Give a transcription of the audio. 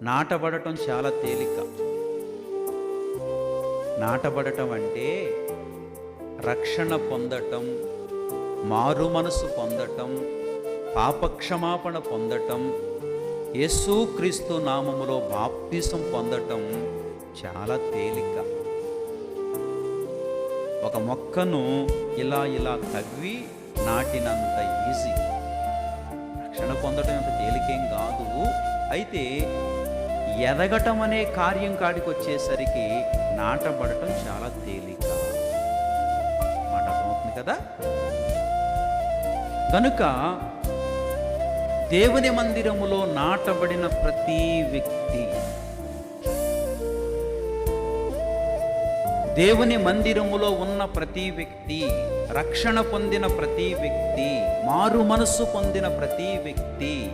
నాటబడటం చాలా తేలిక. నాటబడటం అంటే రక్షణ పొందటం, మారు మనసు పొందటం, పాపక్షమాపణ పొందటం, యేసుక్రీస్తు నామములో బాప్తిసం పొందటం చాలా తేలిక. ఒక మొక్కను ఇలా తవ్వి నాటినంత ఈజీ. రక్షణ పొందటం అంత తేలికేం కాదు. అయితే ఎదగటం అనే కార్యం కాడికి వచ్చేసరికి నాటబడటం చాలా తేలిక. మాట అర్థమవుతుంది కదా? కనుక దేవుని మందిరములో నాటబడిన ప్రతి వ్యక్తి, దేవుని మందిరములో ఉన్న ప్రతి వ్యక్తి, రక్షణ పొందిన ప్రతి వ్యక్తి, మారు మనస్సు పొందిన ప్రతి వ్యక్తి